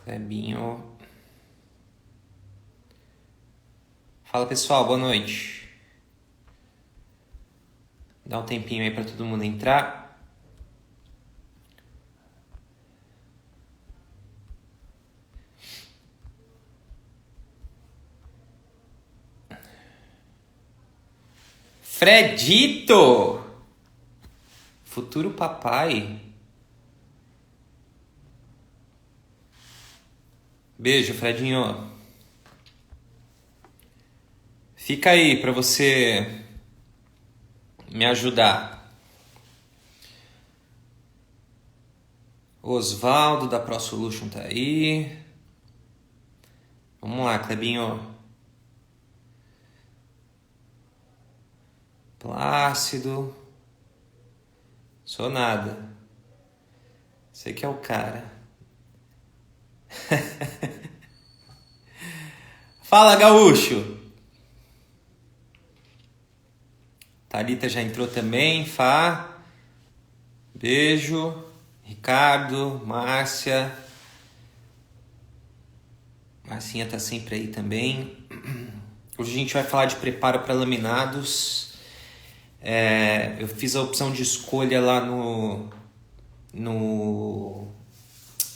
Clebinho. Fala pessoal, boa noite. Dá um tempinho aí para todo mundo entrar. Fredito! Futuro papai. Beijo, Fredinho. Fica aí para você me ajudar. Osvaldo da Pro Solution tá aí. Vamos lá, Clebinho. Plácido. Sou nada. Sei que é o cara. Fala, gaúcho! Thalita já entrou também. Fá. Beijo. Ricardo, Márcia. Marcinha tá sempre aí também. Hoje a gente vai falar de preparo para laminados. Eu fiz a opção de escolha lá no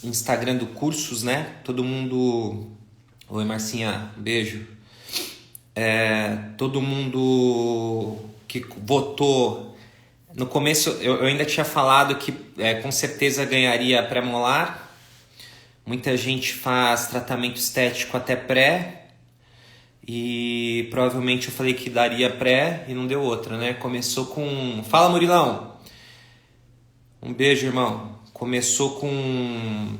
Instagram do Cursos, né? Todo mundo... Oi, Marcinha, beijo. Todo mundo que votou... No começo eu ainda tinha falado que com certeza ganharia pré-molar. Muita gente faz tratamento estético até pré. E provavelmente eu falei que daria pré e não deu outra, né? Começou com... Fala, Murilão! Um beijo, irmão. Começou com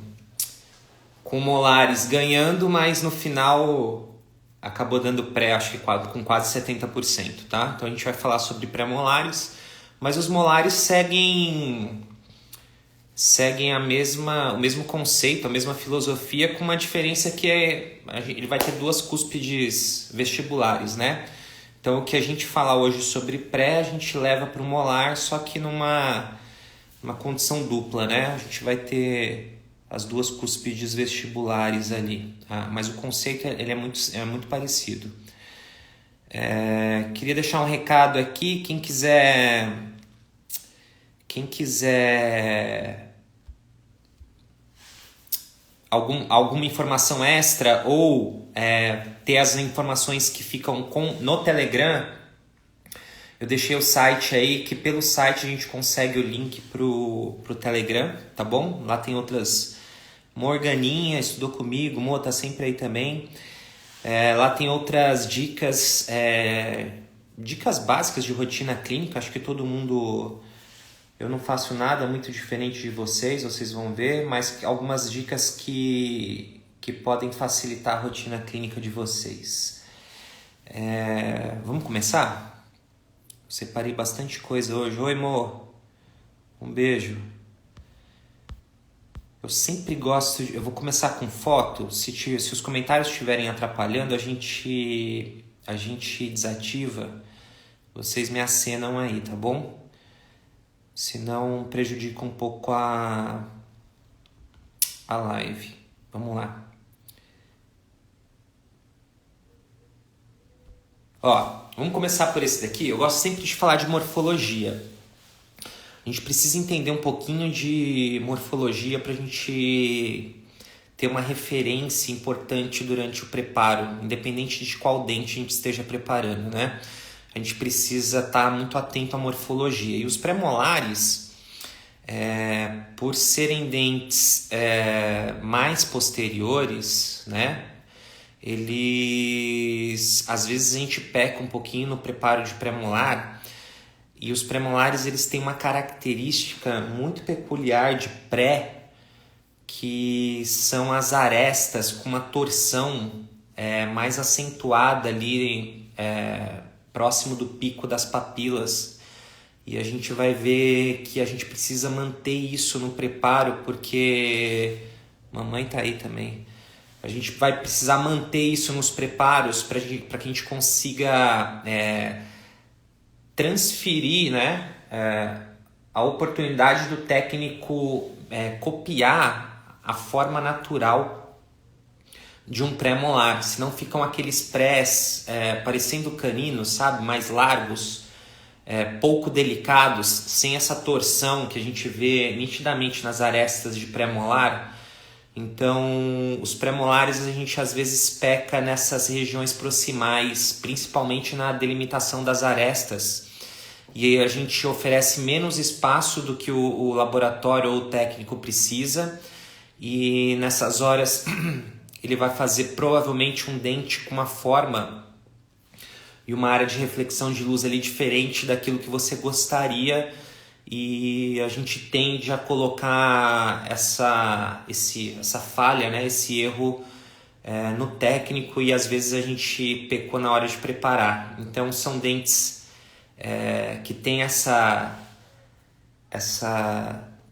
molares ganhando, mas no final acabou dando pré, acho que com quase 70%, tá? Então a gente vai falar sobre pré-molares, mas os molares seguem o mesmo conceito, a mesma filosofia, com uma diferença que ele vai ter duas cúspides vestibulares, né? Então o que a gente fala hoje sobre pré, a gente leva para o molar, só que numa condição dupla, né? A gente vai ter as duas cúspides vestibulares ali, tá? Mas o conceito ele é muito parecido. Queria deixar um recado aqui, quem quiser alguma informação extra ou ter as informações que ficam no Telegram, eu deixei o site aí, que pelo site a gente consegue o link pro Telegram, tá bom? Lá tem outras... Morganinha estudou comigo, Mo tá sempre aí também. Lá tem outras dicas, dicas básicas de rotina clínica. Acho que todo mundo... Eu não faço nada muito diferente de vocês vão ver, mas algumas dicas que podem facilitar a rotina clínica de vocês. Vamos começar? Separei bastante coisa hoje. Oi, Mo. Um beijo. Eu sempre gosto... Eu vou começar com foto. Se os comentários estiverem atrapalhando, a gente desativa. Vocês me acenam aí, tá bom? Senão prejudica um pouco a live. Vamos lá. Vamos começar por esse daqui. Eu gosto sempre de falar de morfologia. A gente precisa entender um pouquinho de morfologia para a gente ter uma referência importante durante o preparo, independente de qual dente a gente esteja preparando, né? A gente precisa estar muito atento à morfologia. E os pré-molares, por serem dentes mais posteriores, né? Eles... Às vezes a gente peca um pouquinho no preparo de pré-molar. E os pré-molares, eles têm uma característica muito peculiar de pré, que são as arestas com uma torção mais acentuada ali, próximo do pico das papilas. E a gente vai ver que a gente precisa manter isso no preparo, porque... Mamãe tá aí também. A gente vai precisar manter isso nos preparos para que a gente consiga... transferir, né, a oportunidade do técnico copiar a forma natural de um pré-molar, senão ficam aqueles prés parecendo caninos, sabe, mais largos, pouco delicados, sem essa torção que a gente vê nitidamente nas arestas de pré-molar. Então, os pré-molares a gente às vezes peca nessas regiões proximais, principalmente na delimitação das arestas, e a gente oferece menos espaço do que o laboratório ou o técnico precisa, e nessas horas ele vai fazer provavelmente um dente com uma forma e uma área de reflexão de luz ali diferente daquilo que você gostaria, e a gente tende a colocar essa falha, né, esse erro no técnico, e às vezes a gente pecou na hora de preparar. Então são dentes que tem essa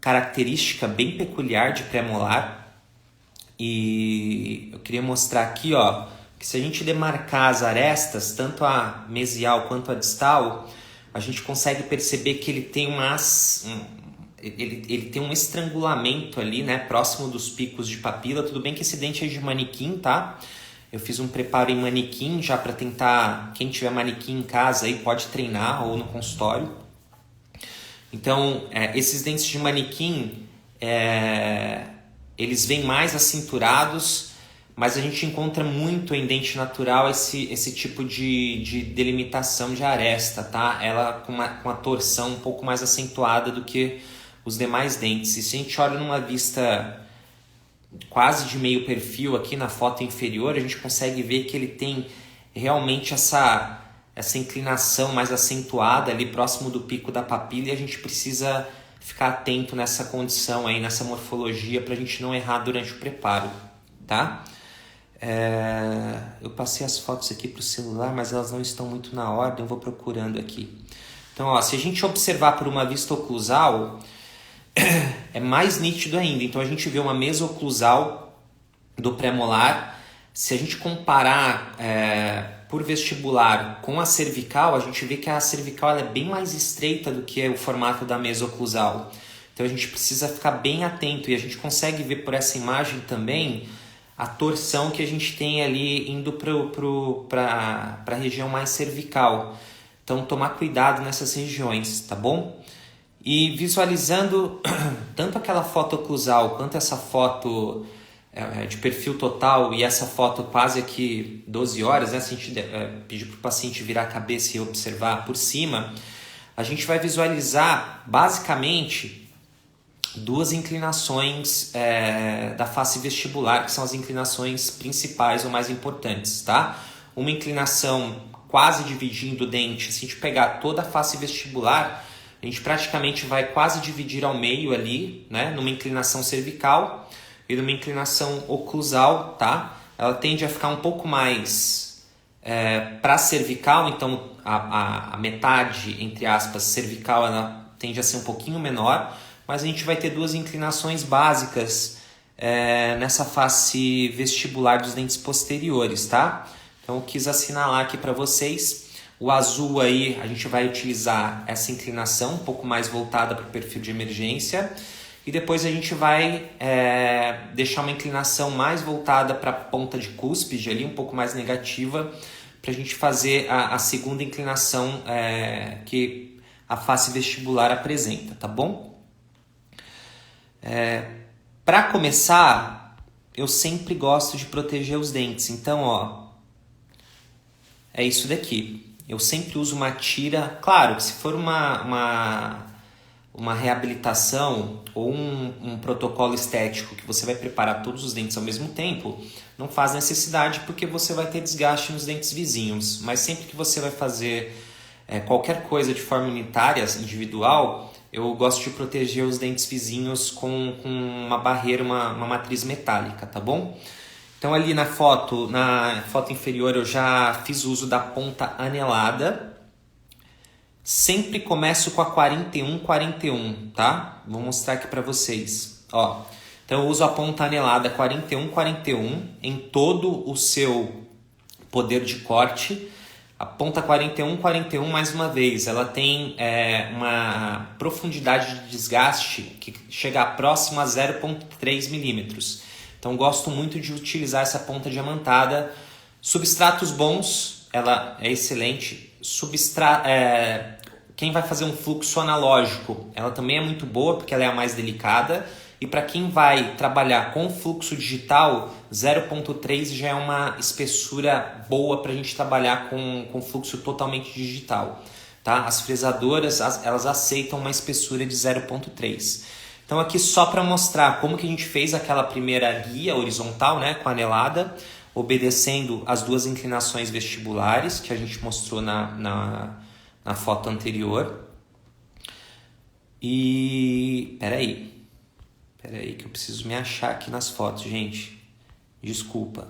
característica bem peculiar de pré-molar. E eu queria mostrar aqui, ó, que se a gente demarcar as arestas, tanto a mesial quanto a distal, a gente consegue perceber que ele tem ele tem um estrangulamento ali, né, próximo dos picos de papila. Tudo bem que esse dente é de manequim, tá? Eu fiz um preparo em manequim já para tentar, quem tiver manequim em casa aí pode treinar ou no consultório. Então, esses dentes de manequim, eles vêm mais acinturados, mas a gente encontra muito em dente natural esse tipo de delimitação de aresta, tá? Ela com uma torção um pouco mais acentuada do que os demais dentes. E se a gente olha numa vista quase de meio perfil aqui na foto inferior, a gente consegue ver que ele tem realmente essa inclinação mais acentuada ali próximo do pico da papila, e a gente precisa ficar atento nessa condição aí, nessa morfologia, para a gente não errar durante o preparo, tá? Eu passei as fotos aqui para o celular, mas elas não estão muito na ordem, eu vou procurando aqui. Então, ó, se a gente observar por uma vista oclusal, é mais nítido ainda. Então a gente vê uma mesa oclusal do pré-molar. Se a gente comparar por vestibular com a cervical, a gente vê que a cervical ela é bem mais estreita do que o formato da mesa oclusal. Então a gente precisa ficar bem atento, e a gente consegue ver por essa imagem também a torção que a gente tem ali indo para a região mais cervical. Então tomar cuidado nessas regiões, tá bom? E visualizando tanto aquela foto oclusal quanto essa foto de perfil total e essa foto quase aqui 12 horas, né? Se a gente pedir para o paciente virar a cabeça e observar por cima, a gente vai visualizar basicamente duas inclinações da face vestibular, que são as inclinações principais ou mais importantes, tá? Uma inclinação quase dividindo o dente. Se a gente pegar toda a face vestibular, a gente praticamente vai quase dividir ao meio ali, né? Numa inclinação cervical e numa inclinação oclusal, tá? Ela tende a ficar um pouco mais para cervical, então a metade, entre aspas, cervical, ela tende a ser um pouquinho menor, mas a gente vai ter duas inclinações básicas nessa face vestibular dos dentes posteriores, tá? Então eu quis assinalar aqui para vocês. O azul aí a gente vai utilizar essa inclinação um pouco mais voltada para o perfil de emergência, e depois a gente vai deixar uma inclinação mais voltada para a ponta de cúspide ali, um pouco mais negativa, para a gente fazer a segunda inclinação que a face vestibular apresenta, tá bom? Para começar, eu sempre gosto de proteger os dentes. Então, ó, é isso daqui. Eu sempre uso uma tira. Claro que se for uma reabilitação ou um protocolo estético que você vai preparar todos os dentes ao mesmo tempo, não faz necessidade, porque você vai ter desgaste nos dentes vizinhos. Mas sempre que você vai fazer qualquer coisa de forma unitária, individual, eu gosto de proteger os dentes vizinhos com uma barreira, uma matriz metálica, tá bom? Então ali na foto inferior eu já fiz uso da ponta anelada. Sempre começo com a 41-41, tá? Vou mostrar aqui para vocês. Ó, então eu uso a ponta anelada 41-41 em todo o seu poder de corte. A ponta 41-41, mais uma vez, ela tem uma profundidade de desgaste que chega próximo a 0,3 milímetros. Então gosto muito de utilizar essa ponta diamantada. Substratos bons, ela é excelente. Quem vai fazer um fluxo analógico, ela também é muito boa porque ela é a mais delicada. E para quem vai trabalhar com fluxo digital, 0.3 já é uma espessura boa para a gente trabalhar com fluxo totalmente digital. Tá? As fresadoras, elas aceitam uma espessura de 0.3. Então aqui só para mostrar como que a gente fez aquela primeira guia horizontal, né, com a anelada, obedecendo as duas inclinações vestibulares que a gente mostrou na foto anterior. E peraí que eu preciso me achar aqui nas fotos, gente. Desculpa.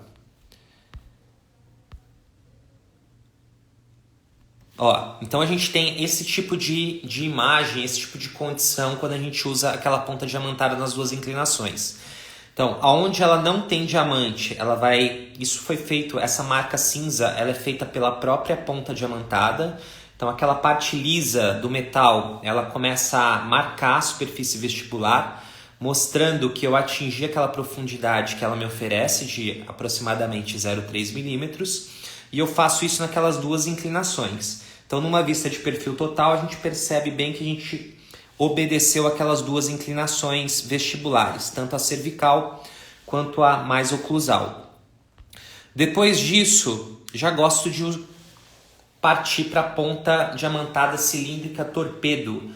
Ó, então a gente tem esse tipo de imagem, esse tipo de condição quando a gente usa aquela ponta diamantada nas duas inclinações. Então, aonde ela não tem diamante, isso foi feito, essa marca cinza, ela é feita pela própria ponta diamantada. Então, aquela parte lisa do metal, ela começa a marcar a superfície vestibular, mostrando que eu atingi aquela profundidade que ela me oferece de aproximadamente 0,3 milímetros. E eu faço isso naquelas duas inclinações. Então, numa vista de perfil total, a gente percebe bem que a gente obedeceu aquelas duas inclinações vestibulares, tanto a cervical quanto a mais oclusal. Depois disso, já gosto de partir para a ponta diamantada cilíndrica torpedo.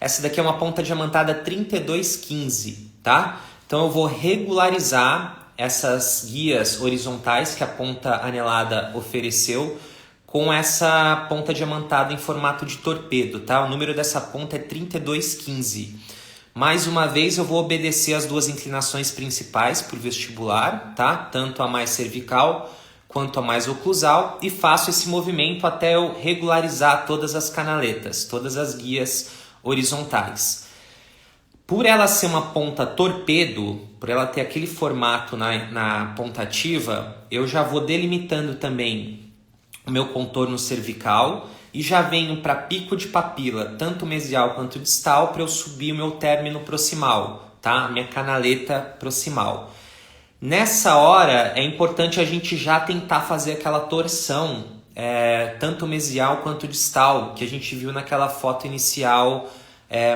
Essa daqui é uma ponta diamantada 3215, tá? Então eu vou regularizar essas guias horizontais que a ponta anelada ofereceu com essa ponta diamantada em formato de torpedo, tá? O número dessa ponta é 3215. Mais uma vez eu vou obedecer as duas inclinações principais por vestibular, tá? Tanto a mais cervical quanto a mais oclusal, e faço esse movimento até eu regularizar todas as canaletas, todas as guias horizontais. Por ela ser uma ponta torpedo, por ela ter aquele formato na ponta ativa, eu já vou delimitando também o meu contorno cervical e já venho para pico de papila, tanto mesial quanto distal, para eu subir o meu término proximal, tá? Minha canaleta proximal. Nessa hora é importante a gente já tentar fazer aquela torção, tanto mesial quanto distal, que a gente viu naquela foto inicial,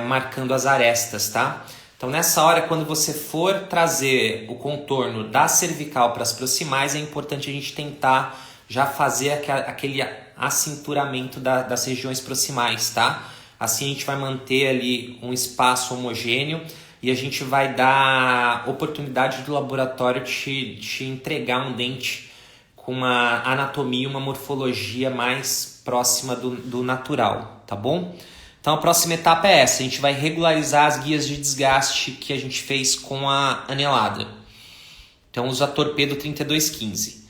marcando as arestas, tá? Então nessa hora, quando você for trazer o contorno da cervical para as proximais, é importante a gente tentar já fazer aquele acinturamento das regiões proximais, tá? Assim a gente vai manter ali um espaço homogêneo e a gente vai dar oportunidade do laboratório te entregar um dente com uma anatomia, uma morfologia mais próxima do natural, tá bom? Então a próxima etapa é essa, a gente vai regularizar as guias de desgaste que a gente fez com a anelada. Então usa a Torpedo 3215.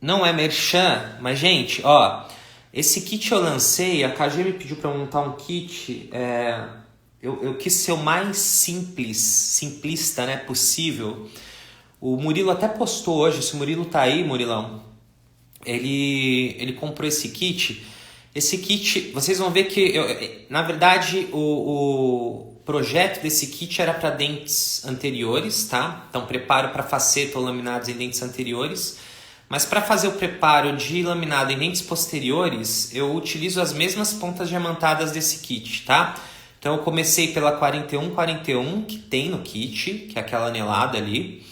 Não é merchan, mas gente, ó, esse kit eu lancei, a KG me pediu para montar um kit, eu quis ser o mais simplista, né, possível. O Murilo até postou hoje, se o Murilo tá aí, Murilão, ele comprou esse kit. Esse kit, vocês vão ver que, na verdade, o projeto desse kit era para dentes anteriores, tá? Então, preparo para faceta ou laminados em dentes anteriores. Mas para fazer o preparo de laminado em dentes posteriores, eu utilizo as mesmas pontas diamantadas desse kit, tá? Então, eu comecei pela 4141, que tem no kit, que é aquela anelada ali.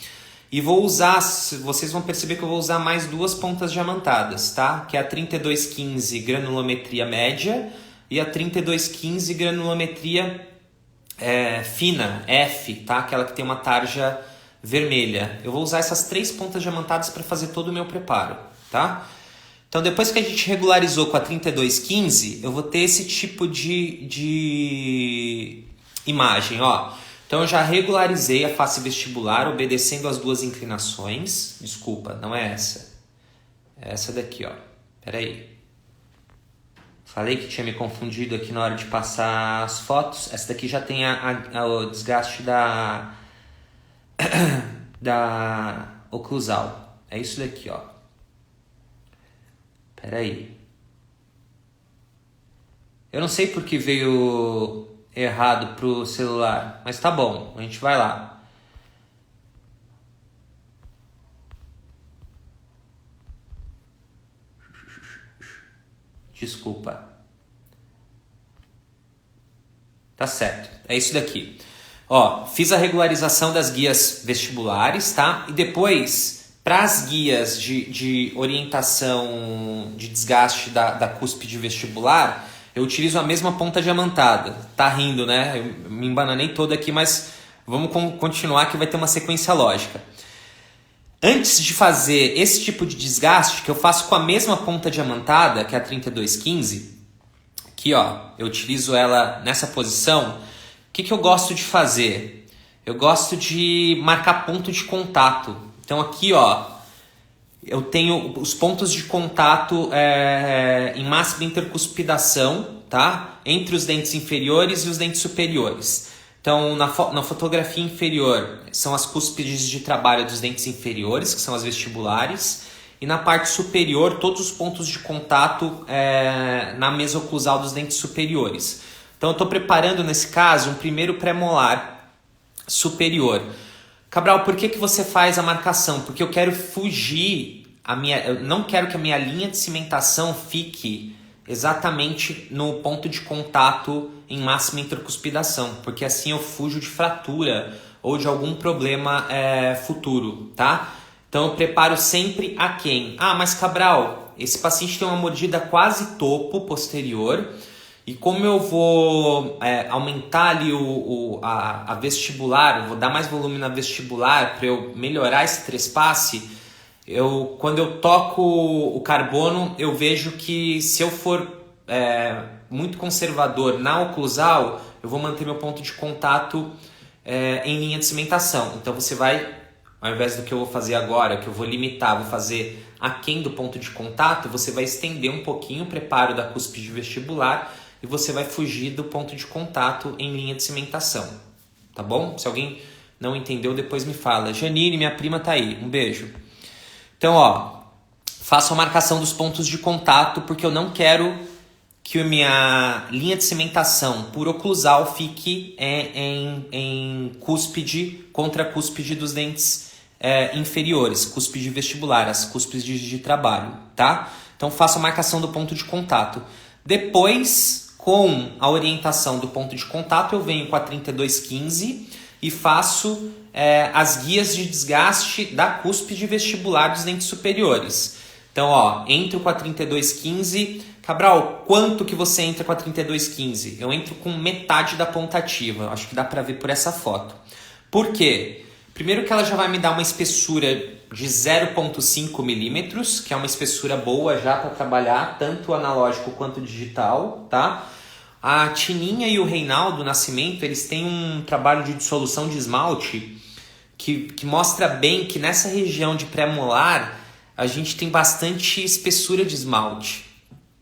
E vou usar, vocês vão perceber que eu vou usar mais duas pontas diamantadas, tá? Que é a 3215 granulometria média e a 3215 granulometria fina, F, tá? Aquela que tem uma tarja vermelha. Eu vou usar essas três pontas diamantadas para fazer todo o meu preparo, tá? Então, depois que a gente regularizou com a 3215, eu vou ter esse tipo de imagem, ó. Então, eu já regularizei a face vestibular, obedecendo as duas inclinações. Desculpa, não é essa. É essa daqui, ó. Pera aí. Falei que tinha me confundido aqui na hora de passar as fotos. Essa daqui já tem o desgaste da oclusal. É isso daqui, ó. Pera aí. Eu não sei por que veio errado pro celular, mas tá bom, a gente vai lá. Desculpa. Tá certo. É isso daqui. Ó, fiz a regularização das guias vestibulares, tá? E depois, para as guias de orientação de desgaste da cúspide vestibular, eu utilizo a mesma ponta diamantada. Tá rindo, né? Eu me embananei todo aqui, mas vamos continuar que vai ter uma sequência lógica. Antes de fazer esse tipo de desgaste, que eu faço com a mesma ponta diamantada, que é a 3215, aqui ó, eu utilizo ela nessa posição, o que eu gosto de fazer? Eu gosto de marcar ponto de contato. Então aqui ó, eu tenho os pontos de contato em máxima intercuspidação, tá? Entre os dentes inferiores e os dentes superiores. Então, na fotografia inferior, são as cúspides de trabalho dos dentes inferiores, que são as vestibulares. E na parte superior, todos os pontos de contato na mesa oclusal dos dentes superiores. Então, eu estou preparando, nesse caso, um primeiro pré-molar superior. Cabral, por que você faz a marcação? Porque eu quero fugir, eu não quero que a minha linha de cimentação fique exatamente no ponto de contato em máxima intercuspidação, porque assim eu fujo de fratura ou de algum problema futuro, tá? Então eu preparo sempre aquém. Ah, mas Cabral, esse paciente tem uma mordida quase topo posterior e como eu vou aumentar ali a vestibular, vou dar mais volume na vestibular para eu melhorar esse trespasse, quando eu toco o carbono, eu vejo que se eu for muito conservador na oclusal, eu vou manter meu ponto de contato em linha de cimentação. Então você vai, ao invés do que eu vou fazer agora, que eu vou limitar, vou fazer aquém do ponto de contato, você vai estender um pouquinho o preparo da cúspide vestibular e você vai fugir do ponto de contato em linha de cimentação. Tá bom? Se alguém não entendeu, depois me fala. Janine, minha prima tá aí. Um beijo. Então, ó, faço a marcação dos pontos de contato porque eu não quero que a minha linha de cimentação por oclusal fique em cúspide contra a cúspide dos dentes inferiores, cúspide vestibular, as cúspides de trabalho, tá? Então, faço a marcação do ponto de contato. Depois, com a orientação do ponto de contato, eu venho com a 3215 e faço as guias de desgaste da cúspide vestibular dos dentes superiores. Então, ó, entro com a 3215. Cabral, quanto que você entra com a 3215? Eu entro com metade da ponta ativa. Acho que dá para ver por essa foto. Por quê? Primeiro que ela já vai me dar uma espessura de 0,5 milímetros, que é uma espessura boa já para trabalhar, tanto analógico quanto digital, tá? A Tininha e o Reinaldo Nascimento, eles têm um trabalho de dissolução de esmalte que mostra bem que nessa região de pré-molar a gente tem bastante espessura de esmalte.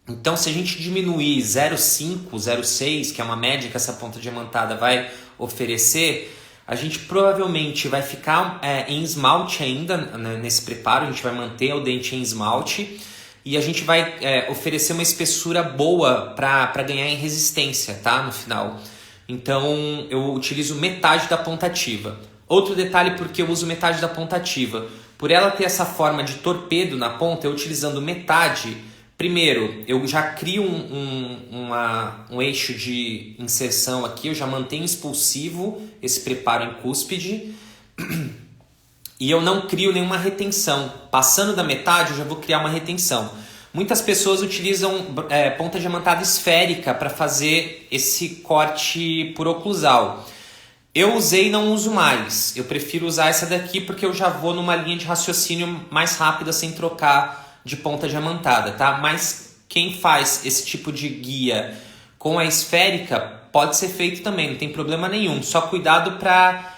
Então, se a gente diminuir 0,5, 0,6, que é uma média que essa ponta diamantada vai oferecer, a gente provavelmente vai ficar em esmalte ainda nesse preparo, a gente vai manter o dente em esmalte e a gente vai oferecer uma espessura boa para ganhar em resistência, tá? No final. Então, eu utilizo metade da ponta ativa. Outro detalhe porque eu uso metade da ponta ativa. Por ela ter essa forma de torpedo na ponta, eu utilizando metade, primeiro, eu já crio um eixo de inserção aqui, eu já mantenho expulsivo esse preparo em cúspide e eu não crio nenhuma retenção. Passando da metade, eu já vou criar uma retenção. Muitas pessoas utilizam ponta diamantada esférica para fazer esse corte por oclusal. Eu usei e não uso mais. Eu prefiro usar essa daqui porque eu já vou numa linha de raciocínio mais rápida sem trocar de ponta diamantada, tá? Mas quem faz esse tipo de guia com a esférica pode ser feito também, não tem problema nenhum. Só cuidado para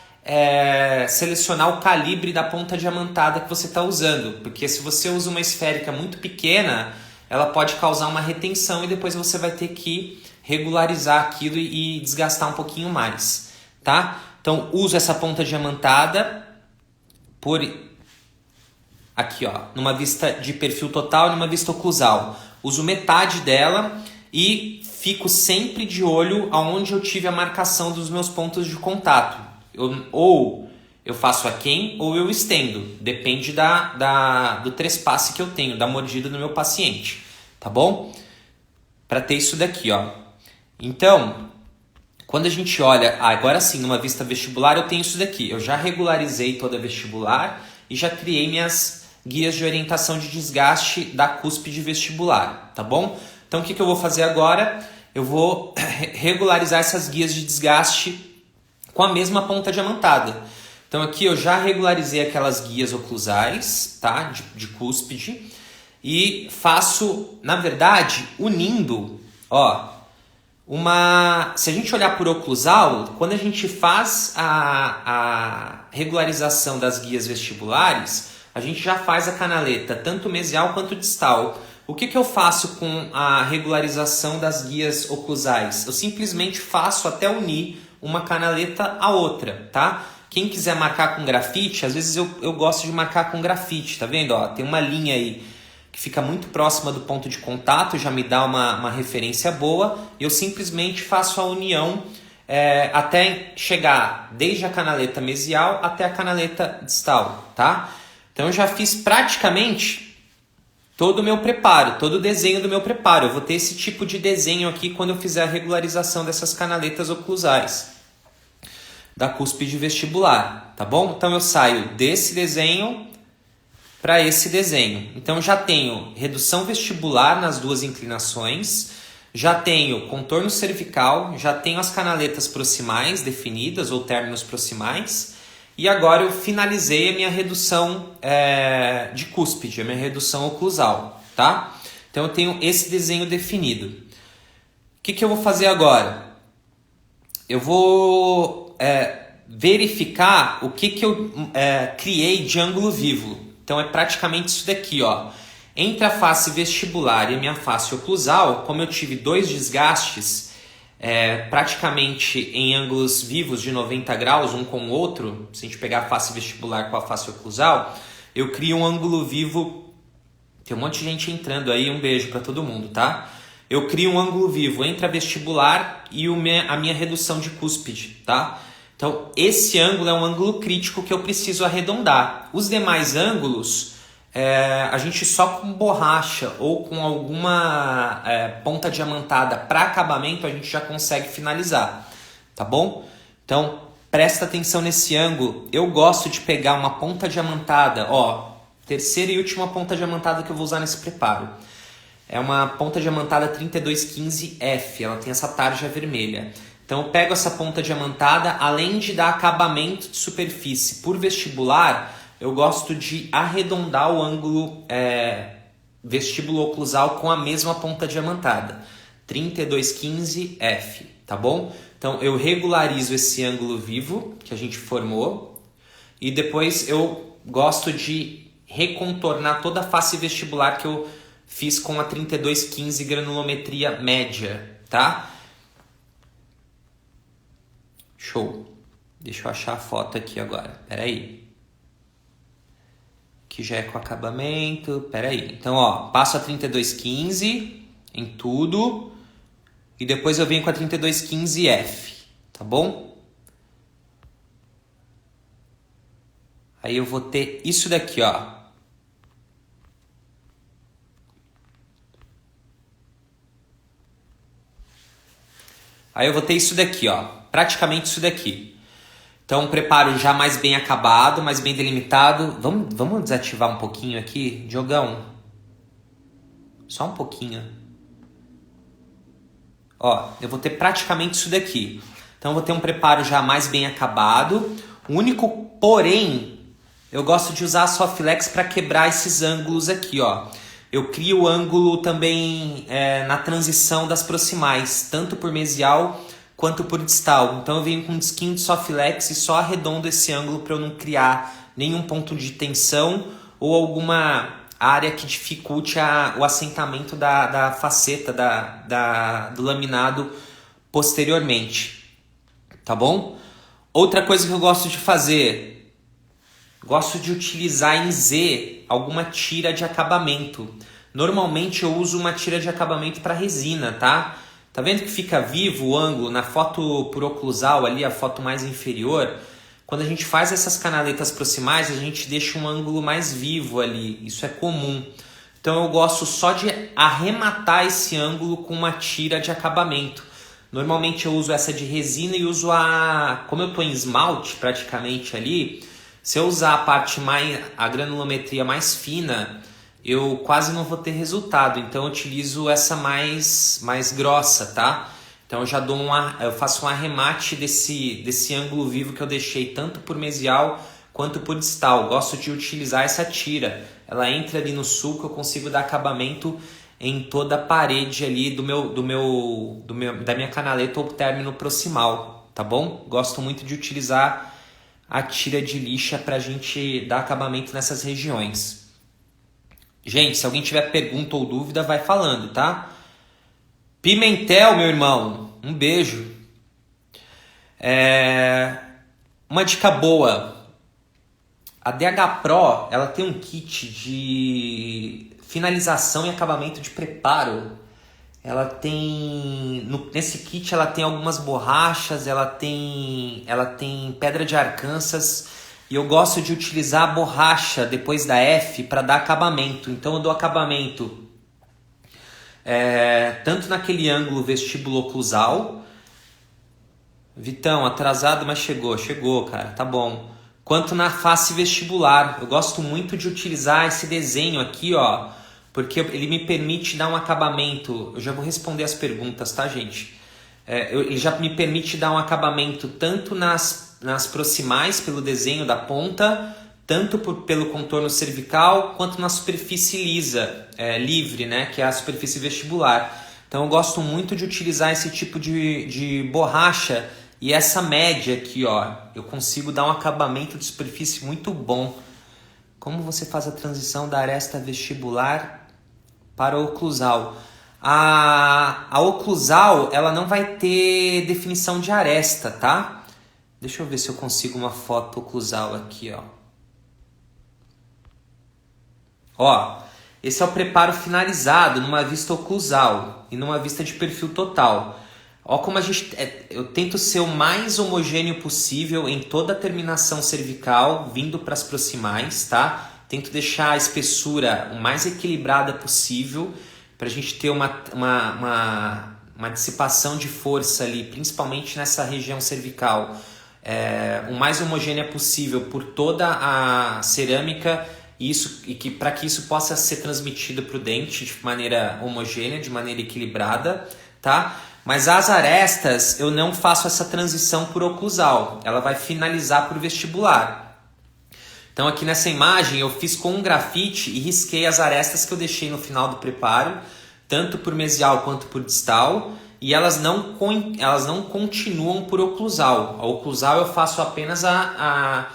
selecionar o calibre da ponta diamantada que você está usando. Porque se você usa uma esférica muito pequena, ela pode causar uma retenção e depois você vai ter que regularizar aquilo e desgastar um pouquinho mais. Tá? Então, uso essa ponta diamantada aqui, ó, numa vista de perfil total e numa vista oclusal. Uso metade dela e fico sempre de olho aonde eu tive a marcação dos meus pontos de contato. Ou eu faço aquém ou eu estendo. Depende do trespasse que eu tenho, da mordida do meu paciente. Tá bom? para ter isso daqui, ó. Então, quando a gente olha, agora sim, numa vista vestibular, eu tenho isso daqui. Eu já regularizei toda a vestibular e já criei minhas guias de orientação de desgaste da cúspide vestibular, tá bom? Então, o que eu vou fazer agora? Eu vou regularizar essas guias de desgaste com a mesma ponta diamantada. Então, aqui eu já regularizei aquelas guias oclusais, tá? De cúspide. E faço, na verdade, unindo, ó, se a gente olhar por oclusal, quando a gente faz a regularização das guias vestibulares, a gente já faz a canaleta, tanto mesial quanto distal. O que eu faço com a regularização das guias oclusais? Eu simplesmente faço até unir uma canaleta à outra, tá? Quem quiser marcar com grafite, às vezes eu gosto de marcar com grafite, tá vendo? Ó, tem uma linha aí que fica muito próxima do ponto de contato, já me dá uma referência boa. Eu simplesmente faço a união até chegar desde a canaleta mesial até a canaleta distal, tá? Então eu já fiz praticamente todo o meu preparo, todo o desenho do meu preparo. Eu vou ter esse tipo de desenho aqui quando eu fizer a regularização dessas canaletas oclusais da cúspide vestibular, tá bom? Então eu saio desse desenho para esse desenho. Então já tenho redução vestibular nas duas inclinações, já tenho contorno cervical, já tenho as canaletas proximais definidas ou términos proximais, e agora eu finalizei a minha redução de cúspide, a minha redução oclusal, tá? Então eu tenho esse desenho definido. O que eu vou fazer agora? Eu vou verificar o que eu criei de ângulo vivo. Então é praticamente isso daqui, ó. Entre a face vestibular e a minha face oclusal, como eu tive dois desgastes praticamente em ângulos vivos de 90 graus, um com o outro, se a gente pegar a face vestibular com a face oclusal, eu crio um ângulo vivo. Tem um monte de gente entrando aí, um beijo para todo mundo, tá? Eu crio um ângulo vivo entre a vestibular e a minha redução de cúspide, tá? Então, esse ângulo é um ângulo crítico que eu preciso arredondar. Os demais ângulos, a gente só com borracha ou com alguma ponta diamantada para acabamento, a gente já consegue finalizar, tá bom? Então, presta atenção nesse ângulo. Eu gosto de pegar uma ponta diamantada, ó, terceira e última ponta diamantada que eu vou usar nesse preparo. É uma ponta diamantada 3215F, ela tem essa tarja vermelha. Então eu pego essa ponta diamantada, além de dar acabamento de superfície por vestibular, eu gosto de arredondar o ângulo vestíbulo oclusal com a mesma ponta diamantada, 3215F, tá bom? Então eu regularizo esse ângulo vivo que a gente formou e depois eu gosto de recontornar toda a face vestibular que eu fiz com a 3215 granulometria média, tá? Show. Deixa eu achar a foto aqui agora. Pera aí. Aqui já é com acabamento. Pera aí. Então, ó, passo a 3215 em tudo e depois eu venho com a 3215F, tá bom? Aí eu vou ter isso daqui, ó. Aí eu vou ter isso daqui, ó. Praticamente isso daqui. Então, preparo já mais bem acabado, mais bem delimitado. Vamos desativar um pouquinho aqui, Diogão? Só um pouquinho. Ó, eu vou ter praticamente isso daqui. Então, eu vou ter um preparo já mais bem acabado. O único porém, eu gosto de usar a Soflex para quebrar esses ângulos aqui, ó. Eu crio o ângulo também na transição das proximais, tanto por mesial quanto por distal. Então eu venho com um disquinho de Soflex e só arredondo esse ângulo para eu não criar nenhum ponto de tensão ou alguma área que dificulte o assentamento da faceta do laminado posteriormente. Tá bom? Outra coisa que eu gosto de fazer, gosto de utilizar em Z alguma tira de acabamento. Normalmente eu uso uma tira de acabamento para resina, tá? Tá vendo que fica vivo o ângulo na foto por oclusal ali, a foto mais inferior? Quando a gente faz essas canaletas proximais, a gente deixa um ângulo mais vivo ali. Isso é comum. Então Então eu gosto só de arrematar esse ângulo com uma tira de acabamento. Normalmente eu uso essa de resina e uso como eu estou em esmalte praticamente ali, se eu usar a granulometria mais fina, eu quase não vou ter resultado. Então eu utilizo essa mais grossa, tá? Então eu já eu faço um arremate desse ângulo vivo que eu deixei tanto por mesial quanto por distal. Gosto de utilizar essa tira. Ela entra ali no sulco, eu consigo dar acabamento em toda a parede ali da minha canaleta ou término proximal, tá bom? Gosto muito de utilizar a tira de lixa para a gente dar acabamento nessas regiões. Gente, se alguém tiver pergunta ou dúvida, vai falando, tá? Pimentel, meu irmão, um beijo. Uma dica boa. A DH Pro, ela tem um kit de finalização e acabamento de preparo. Ela tem... Nesse kit ela tem algumas borrachas, ela tem pedra de Arkansas. E eu gosto de utilizar a borracha depois da F para dar acabamento. Então eu dou acabamento tanto naquele ângulo vestibulo-oclusal. Vitão, atrasado, mas chegou, cara, tá bom. Quanto na face vestibular. Eu gosto muito de utilizar esse desenho aqui, ó, porque ele me permite dar um acabamento. Eu já vou responder as perguntas, tá, gente? Ele já me permite dar um acabamento tanto nas proximais, pelo desenho da ponta, tanto pelo contorno cervical, quanto na superfície lisa, livre, né, que é a superfície vestibular. Então eu gosto muito de utilizar esse tipo de borracha. E essa média aqui, ó, eu consigo dar um acabamento de superfície muito bom. Como você faz a transição da aresta vestibular para a oclusal? A oclusal, ela não vai ter definição de aresta, tá? Deixa eu ver se eu consigo uma foto oclusal aqui, ó. Ó, esse é o preparo finalizado numa vista oclusal e numa vista de perfil total. Ó, como eu tento ser o mais homogêneo possível em toda a terminação cervical, vindo para as proximais, tá? Tento deixar a espessura o mais equilibrada possível, para a gente ter uma dissipação de força ali, principalmente nessa região cervical, o mais homogênea possível por toda a cerâmica, para que isso possa ser transmitido para o dente de maneira homogênea, de maneira equilibrada, tá? Mas as arestas, eu não faço essa transição por oclusal. Ela vai finalizar por vestibular. Então aqui nessa imagem eu fiz com um grafite e risquei as arestas que eu deixei no final do preparo, tanto por mesial quanto por distal. E elas não continuam por oclusal. A oclusal eu faço apenas a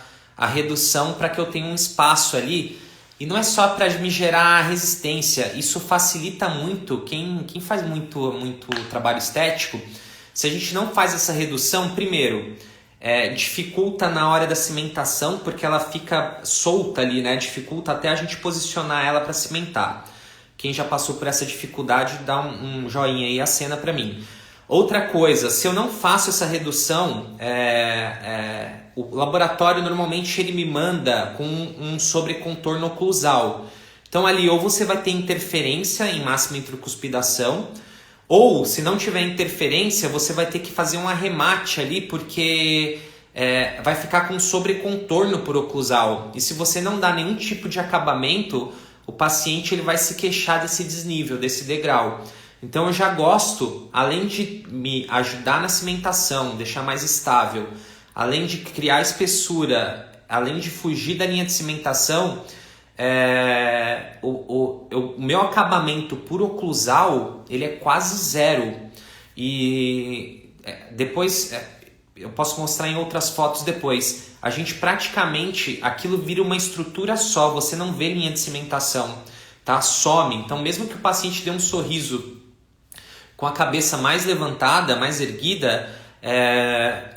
redução para que eu tenha um espaço ali. E não é só para me gerar resistência, isso facilita muito quem faz muito trabalho estético. Se a gente não faz essa redução, primeiro, dificulta na hora da cimentação, porque ela fica solta ali, né? Dificulta até a gente posicionar ela para cimentar. Quem já passou por essa dificuldade, dá um joinha aí, acena para mim. Outra coisa, se eu não faço essa redução, o laboratório normalmente ele me manda com um sobrecontorno oclusal. Então ali ou você vai ter interferência em máxima intracuspidação, ou se não tiver interferência, você vai ter que fazer um arremate ali, porque vai ficar com sobrecontorno por oclusal. E se você não dá nenhum tipo de acabamento, o paciente ele vai se queixar desse desnível, desse degrau. Então eu já gosto, além de me ajudar na cimentação, deixar mais estável, além de criar espessura, além de fugir da linha de cimentação, o meu acabamento por oclusal ele é quase zero. E depois, eu posso mostrar em outras fotos depois, a gente praticamente, aquilo vira uma estrutura só, você não vê linha de cimentação, tá? Some. Então mesmo que o paciente dê um sorriso com a cabeça mais levantada, mais erguida,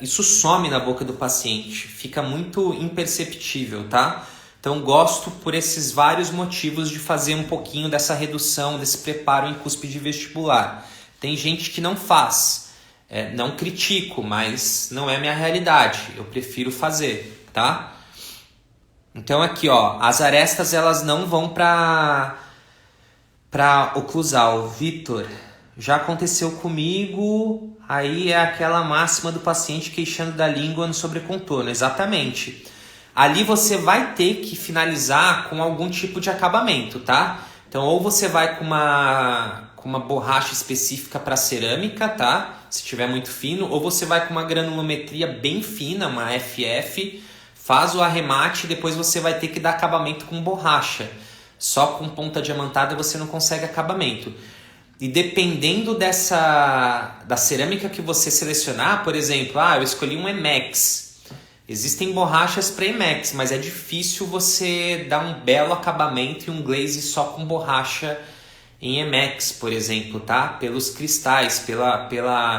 isso some na boca do paciente, fica muito imperceptível, tá? Então gosto por esses vários motivos de fazer um pouquinho dessa redução, desse preparo em cúspide vestibular. Tem gente que não faz, não critico, mas não é minha realidade, eu prefiro fazer, tá? Então aqui, ó, as arestas elas não vão para Para oclusal, Vitor, já aconteceu comigo, aí é aquela máxima do paciente queixando da língua no sobrecontorno, exatamente. Ali você vai ter que finalizar com algum tipo de acabamento, tá? Então, ou você vai com uma borracha específica para cerâmica, tá? Se tiver muito fino, ou você vai com uma granulometria bem fina, uma FF, faz o arremate e depois você vai ter que dar acabamento com borracha. Só com ponta diamantada você não consegue acabamento. E dependendo da cerâmica que você selecionar, por exemplo, eu escolhi um Emex. Existem borrachas para Emex, mas é difícil você dar um belo acabamento e um glaze só com borracha em Emex, por exemplo, tá? Pelos cristais,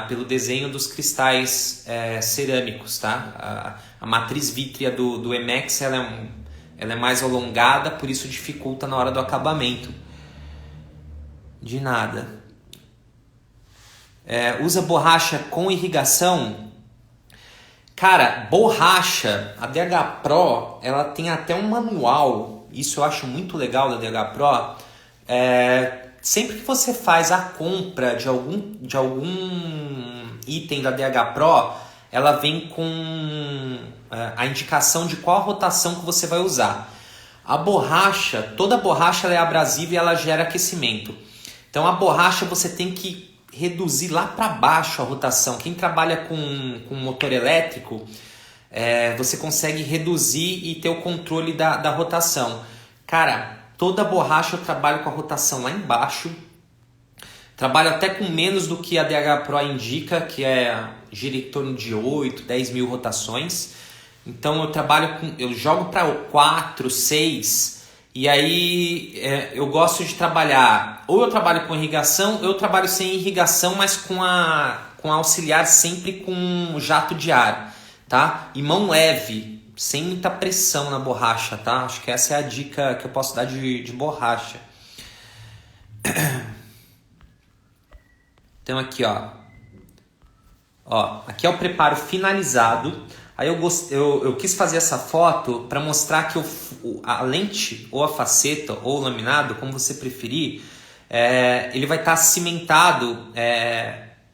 pelo desenho dos cristais cerâmicos, tá? A matriz vítrea do Emex ela é mais alongada, por isso dificulta na hora do acabamento. De nada. Usa borracha com irrigação? Cara, borracha, a DH Pro, ela tem até um manual. Isso eu acho muito legal da DH Pro. Sempre que você faz a compra de algum item da DH Pro, ela vem com a indicação de qual rotação que você vai usar. A borracha, toda borracha ela é abrasiva e ela gera aquecimento. Então a borracha você tem que reduzir lá para baixo a rotação. Quem trabalha com motor elétrico, você consegue reduzir e ter o controle da rotação. Cara, toda borracha eu trabalho com a rotação lá embaixo. Trabalho até com menos do que a DH Pro indica, que gira em torno de 8, 10 mil rotações. Então eu jogo para 4, 6, e aí eu gosto de trabalhar, ou eu trabalho com irrigação, ou eu trabalho sem irrigação, mas com auxiliar sempre com jato de ar, tá? E mão leve, sem muita pressão na borracha, tá? Acho que essa é a dica que eu posso dar de borracha. Então aqui, ó, aqui é o preparo finalizado. Aí eu quis fazer essa foto para mostrar que a lente, ou a faceta, ou o laminado, como você preferir, ele vai estar cimentado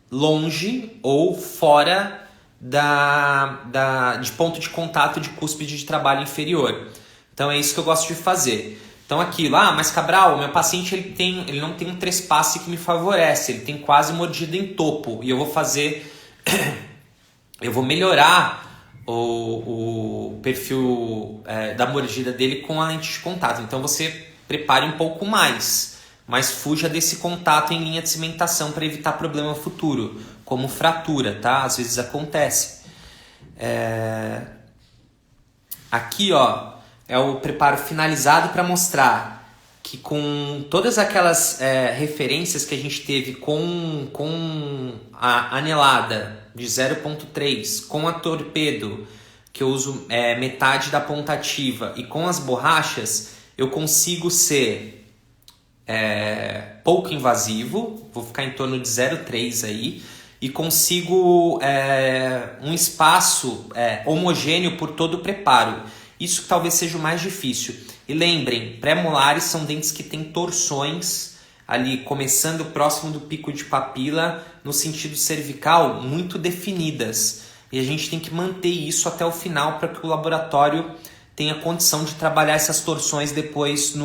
longe ou fora de ponto de contato de cúspide de trabalho inferior. Então é isso que eu gosto de fazer. Então aquilo, mas Cabral, meu paciente ele não tem um trespasse que me favorece, ele tem quase mordida em topo, e eu vou melhorar o perfil da mordida dele com a lente de contato. Então você prepare um pouco mais, mas fuja desse contato em linha de cimentação para evitar problema futuro, como fratura, tá? Às vezes acontece. Aqui, ó, é o preparo finalizado para mostrar que com todas aquelas referências que a gente teve com a anelada de 0.3, com a torpedo, que eu uso metade da ponta ativa, e com as borrachas, eu consigo ser pouco invasivo, vou ficar em torno de 0.3 aí, e consigo um espaço homogêneo por todo o preparo. Isso talvez seja o mais difícil. E lembrem, pré-molares são dentes que têm torções ali, começando próximo do pico de papila, no sentido cervical, muito definidas. E a gente tem que manter isso até o final para que o laboratório tenha condição de trabalhar essas torções depois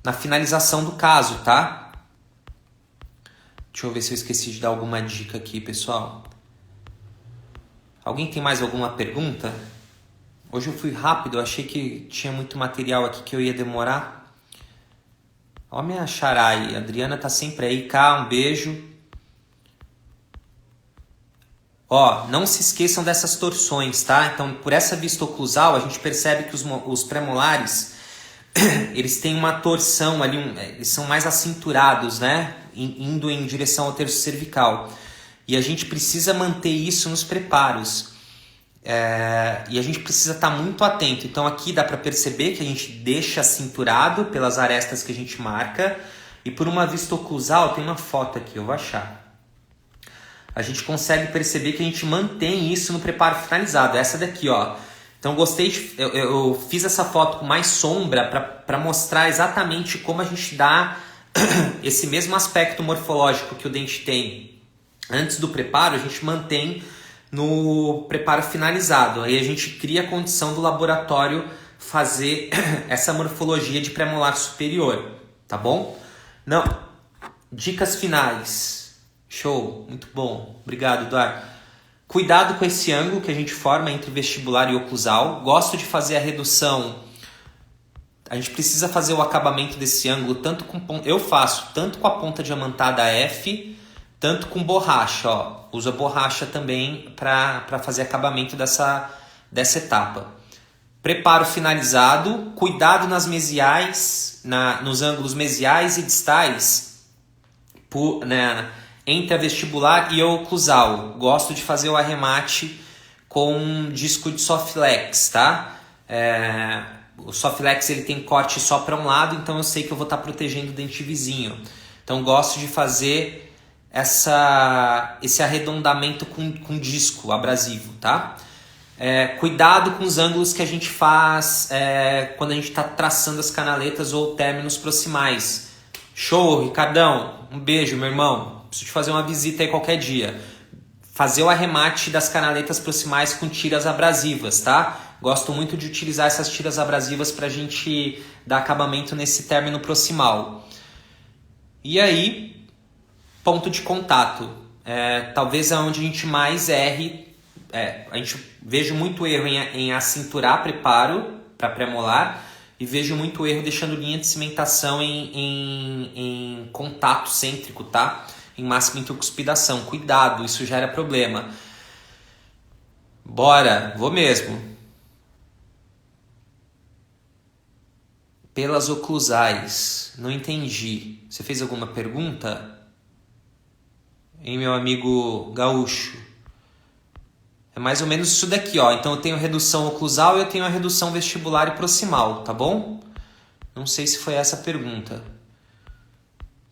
na finalização do caso, tá? Deixa eu ver se eu esqueci de dar alguma dica aqui, pessoal. Alguém tem mais alguma pergunta? Hoje eu fui rápido, eu achei que tinha muito material aqui que eu ia demorar. Ó minha xará aí, a Adriana tá sempre aí, um beijo. Ó, não se esqueçam dessas torções, tá? Então, por essa vista oclusal, a gente percebe que os premolares, eles têm uma torção ali, eles são mais acinturados, né? Indo em direção ao terço cervical. E a gente precisa manter isso nos preparos. E a gente precisa estar muito atento. Então aqui dá para perceber que a gente deixa cinturado pelas arestas que a gente marca. E por uma vista oclusal, tem uma foto aqui, eu vou achar. A gente consegue perceber que a gente mantém isso no preparo finalizado. Essa daqui, ó. Então eu fiz essa foto com mais sombra para mostrar exatamente como a gente dá esse mesmo aspecto morfológico que o dente tem antes do preparo, a gente mantém no preparo finalizado. Aí a gente cria a condição do laboratório fazer essa morfologia de premolar superior, tá bom? Não. Dicas finais. Show, muito bom. Obrigado, Eduardo. Cuidado com esse ângulo que a gente forma entre vestibular e oclusal. Gosto de fazer a redução. A gente precisa fazer o acabamento desse ângulo tanto com eu faço tanto com a ponta diamantada F, tanto com borracha, ó. Uso a borracha também para fazer acabamento dessa etapa. Preparo finalizado, cuidado nas mesiais, nos ângulos mesiais e distais, entre a vestibular e a oclusal. Gosto de fazer o arremate com disco de Soflex, tá? O Soflex ele tem corte só para um lado, então eu sei que eu vou estar protegendo o dente vizinho. Então gosto de fazer esse arredondamento com disco abrasivo, tá? Cuidado com os ângulos que a gente faz quando a gente está traçando as canaletas ou términos proximais. Show, Ricardão! Um beijo, meu irmão. Preciso te fazer uma visita aí qualquer dia. Fazer o arremate das canaletas proximais com tiras abrasivas, tá? Gosto muito de utilizar essas tiras abrasivas para a gente dar acabamento nesse término proximal. E aí, ponto de contato. Talvez é onde a gente mais erre. A gente vejo muito erro em acinturar preparo para pré-molar e vejo muito erro deixando linha de cimentação em contato cêntrico, tá? Em máxima intercuspidação. Cuidado, isso gera problema. Bora, vou mesmo. Pelas oclusais, não entendi. Você fez alguma pergunta? Hein, meu amigo gaúcho? É mais ou menos isso daqui, ó. Então eu tenho redução oclusal e eu tenho a redução vestibular e proximal, tá bom? Não sei se foi essa a pergunta.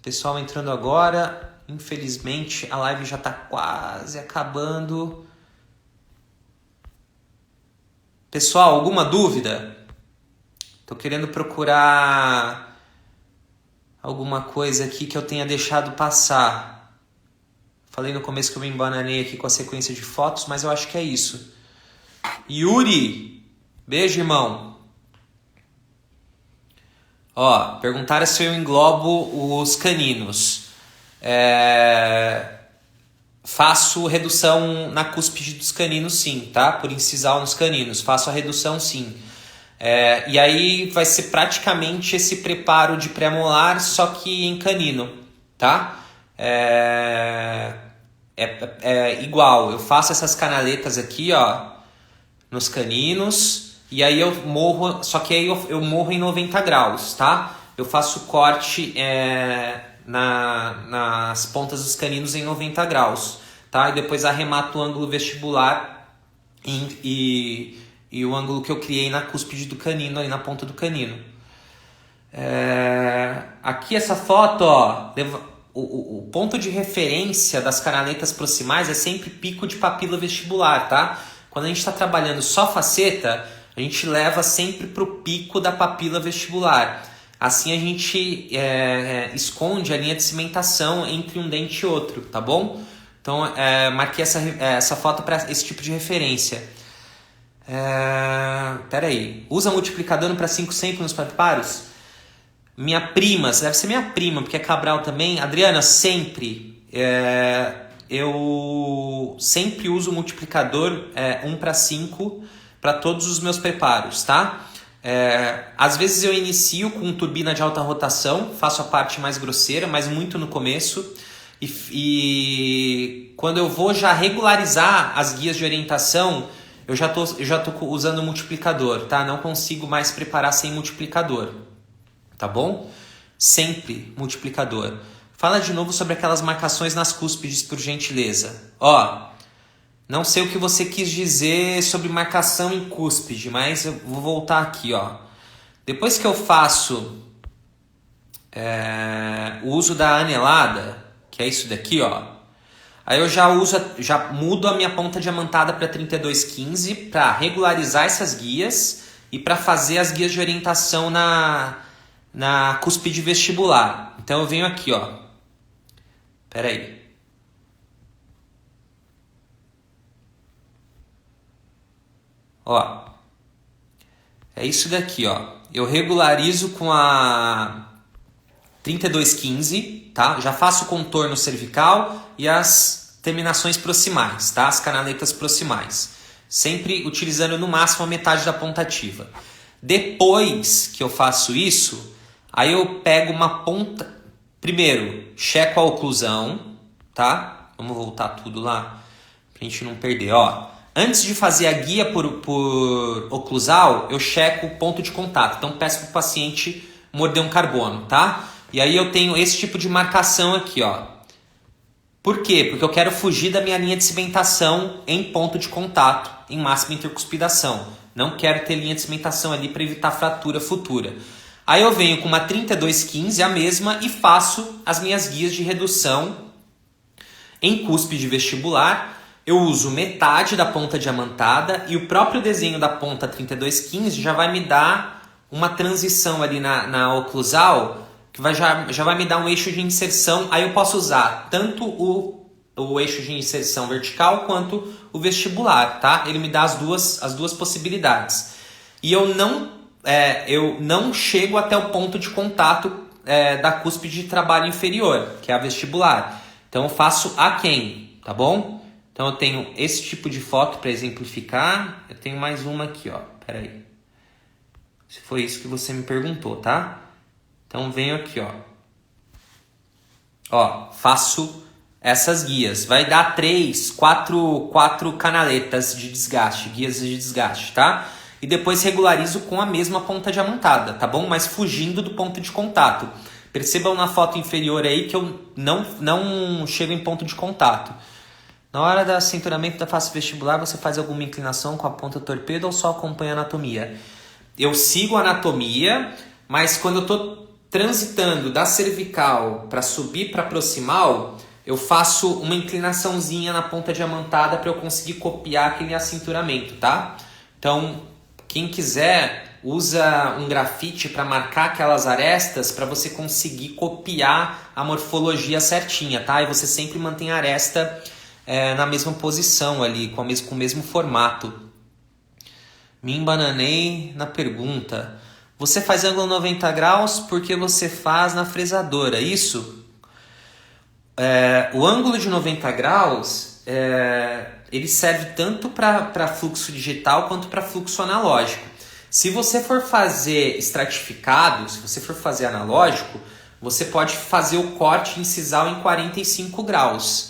Pessoal entrando agora. Infelizmente a live já tá quase acabando. Pessoal, alguma dúvida? Tô querendo procurar alguma coisa aqui que eu tenha deixado passar. Falei no começo que eu me embananei aqui com a sequência de fotos, mas eu acho que é isso. Yuri, beijo, irmão. Ó, perguntaram se eu englobo os caninos. Faço redução na cúspide dos caninos, sim, tá? Por incisal nos caninos, faço a redução, sim. E aí vai ser praticamente esse preparo de pré-molar, só que em canino, tá? Igual, eu faço essas canaletas aqui, ó, nos caninos, e aí eu morro, só que aí eu morro em 90 graus, tá? Eu faço corte nas pontas dos caninos em 90 graus, tá? E depois arremato o ângulo vestibular e o ângulo que eu criei na cúspide do canino, ali na ponta do canino. Aqui essa foto, ó, o ponto de referência das canaletas proximais é sempre pico de papila vestibular, tá? Quando a gente está trabalhando só faceta, a gente leva sempre para o pico da papila vestibular. Assim a gente esconde a linha de cimentação entre um dente e outro, tá bom? Então, marquei essa foto para esse tipo de referência. Peraí. Usa multiplicador para 5 sempre nos preparos? Minha prima, você deve ser minha prima, porque é Cabral também. Adriana, sempre. Eu sempre uso multiplicador 1/5 para todos os meus preparos, tá? Às vezes eu inicio com turbina de alta rotação, faço a parte mais grosseira, mas muito no começo. E quando eu vou já regularizar as guias de orientação, eu já tô usando o multiplicador, tá? Não consigo mais preparar sem multiplicador, tá bom? Sempre multiplicador. Fala de novo sobre aquelas marcações nas cúspides, por gentileza. Ó, não sei o que você quis dizer sobre marcação em cúspide, mas eu vou voltar aqui, ó. Depois que eu faço o uso da anelada, que é isso daqui, ó, Aí eu já mudo a minha ponta diamantada para 3215 para regularizar essas guias e para fazer as guias de orientação na cúspide vestibular. Então eu venho aqui, ó. Pera aí. Ó. É isso daqui, ó. Eu regularizo com a 3215, tá? Já faço o contorno cervical e as terminações proximais, tá? As canaletas proximais. Sempre utilizando no máximo a metade da ponta ativa. Depois que eu faço isso, aí eu pego uma ponta... Primeiro, checo a oclusão, tá? Vamos voltar tudo lá pra gente não perder, ó. Antes de fazer a guia por oclusal, eu checo o ponto de contato. Então peço pro paciente morder um carbono, tá? E aí eu tenho esse tipo de marcação aqui, ó. Por quê? Porque eu quero fugir da minha linha de cimentação em ponto de contato, em máxima intercuspidação. Não quero ter linha de cimentação ali para evitar fratura futura. Aí eu venho com uma 3215, a mesma, e faço as minhas guias de redução em cúspide vestibular. Eu uso metade da ponta diamantada e o próprio desenho da ponta 3215 já vai me dar uma transição ali na oclusal, que já vai me dar um eixo de inserção. Aí eu posso usar tanto o eixo de inserção vertical quanto o vestibular, tá? Ele me dá as duas possibilidades. E eu não chego até o ponto de contato da cúspide de trabalho inferior, que é a vestibular. Então eu faço aquém, tá bom? Então eu tenho esse tipo de foto para exemplificar. Eu tenho mais uma aqui, ó. Pera aí. Se foi isso que você me perguntou, tá? Então venho aqui, ó. Ó, faço essas guias. Vai dar 4 canaletas de desgaste, guias de desgaste, tá? E depois regularizo com a mesma ponta diamantada, tá bom? Mas fugindo do ponto de contato. Percebam na foto inferior aí que eu não chego em ponto de contato. Na hora do cinturamento da face vestibular, você faz alguma inclinação com a ponta torpedo ou só acompanha a anatomia? Eu sigo a anatomia, mas quando eu estou transitando da cervical para subir para proximal, eu faço uma inclinaçãozinha na ponta diamantada para eu conseguir copiar aquele acinturamento, tá? Então, quem quiser, usa um grafite para marcar aquelas arestas para você conseguir copiar a morfologia certinha, tá? E você sempre mantém a aresta na mesma posição ali, com o mesmo formato. Me embananei na pergunta. Você faz ângulo 90 graus porque você faz na fresadora, isso? O ângulo de 90 graus, ele serve tanto para fluxo digital quanto para fluxo analógico. Se você for fazer estratificado, se você for fazer analógico, você pode fazer o corte incisal em 45 graus.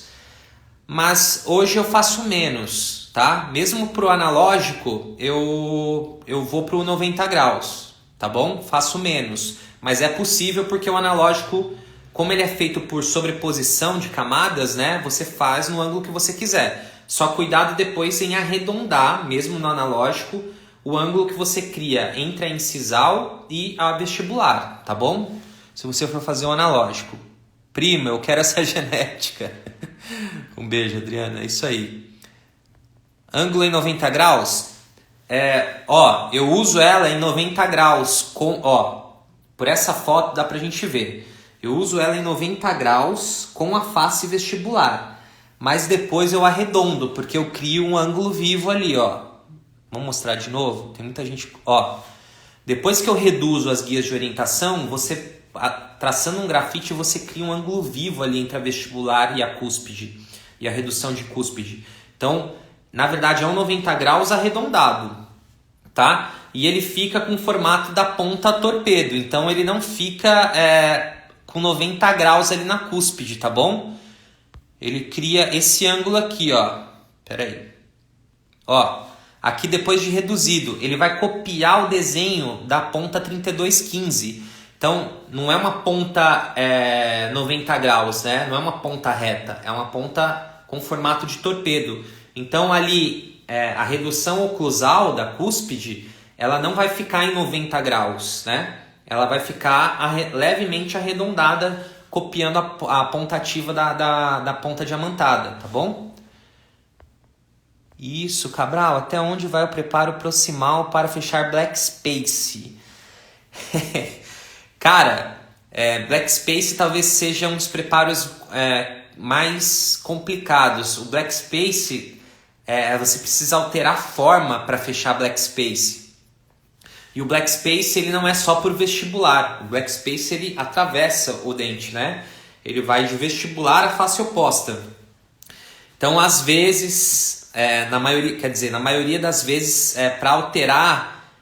Mas hoje eu faço menos, tá? Mesmo pro analógico, eu vou pro 90 graus, tá bom? Faço menos, mas é possível porque o analógico, como ele é feito por sobreposição de camadas, né? Você faz no ângulo que você quiser. Só cuidado depois em arredondar, mesmo no analógico, o ângulo que você cria entre a incisal e a vestibular, tá bom? Se você for fazer o analógico. Prima, eu quero essa genética. Um beijo, Adriana. É isso aí. Ângulo em 90 graus. Eu uso ela em 90 graus. Por essa foto dá pra gente ver. Eu uso ela em 90 graus com a face vestibular. Mas depois eu arredondo, porque eu crio um ângulo vivo ali, ó. Vamos mostrar de novo? Tem muita gente... Depois que eu reduzo as guias de orientação, você... Traçando um grafite, você cria um ângulo vivo ali entre a vestibular e a cúspide. E a redução de cúspide. Então, na verdade, é um 90 graus arredondado. Tá? E ele fica com o formato da ponta torpedo. Então, ele não fica com 90 graus ali na cúspide, tá bom? Ele cria esse ângulo aqui, ó. Pera aí. Ó, aqui depois de reduzido, ele vai copiar o desenho da ponta 3215. Então, não é uma ponta 90 graus, né? Não é uma ponta reta, é uma ponta com formato de torpedo. Então, ali, a redução oclusal da cúspide, ela não vai ficar em 90 graus, né? Ela vai ficar levemente arredondada copiando a ponta ativa da ponta diamantada, tá bom? Isso, Cabral, até onde vai o preparo proximal para fechar Black Space? Cara, Black Space talvez seja um dos preparos mais complicados. O Black Space, você precisa alterar a forma para fechar Black Space. E o Black Space ele não é só por vestibular. O Black Space ele atravessa o dente, né? Ele vai de vestibular à face oposta. Então, às vezes, na maioria das vezes, para alterar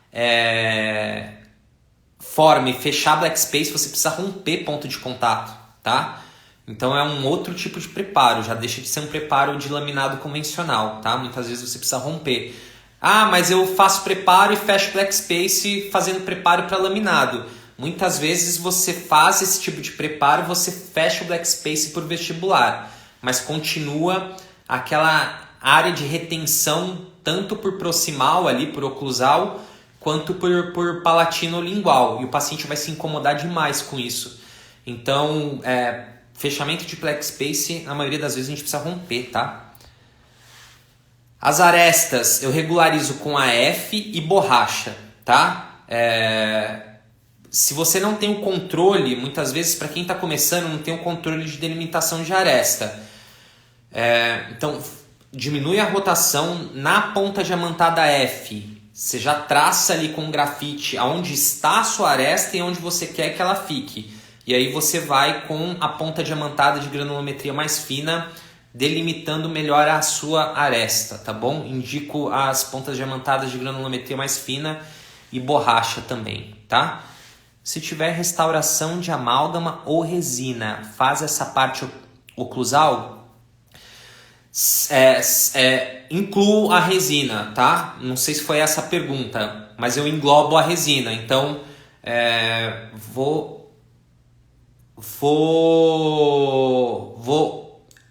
forma e fechar Black Space, você precisa romper ponto de contato, tá? Então é um outro tipo de preparo, já deixa de ser um preparo de laminado convencional, tá? Muitas vezes você precisa romper. Ah, mas eu faço preparo e fecho Black Space fazendo preparo para laminado. Muitas vezes você faz esse tipo de preparo, você fecha o Black Space por vestibular, mas continua aquela área de retenção tanto por proximal ali, por oclusal, quanto por palatino-lingual. E o paciente vai se incomodar demais com isso. Então, fechamento de Black Space, na maioria das vezes a gente precisa romper, tá? As arestas eu regularizo com AF e borracha, tá? Se você não tem o controle, muitas vezes para quem está começando não tem o controle de delimitação de aresta. Então, diminui a rotação na ponta diamantada F. Você já traça ali com grafite aonde está a sua aresta e onde você quer que ela fique. E aí você vai com a ponta diamantada de granulometria mais fina, delimitando melhor a sua aresta, tá bom? Indico as pontas diamantadas de granulometria mais fina e borracha também, tá? Se tiver restauração de amálgama ou resina, faz essa parte oclusal? Incluo a resina, tá? Não sei se foi essa a pergunta, mas eu englobo a resina. Então,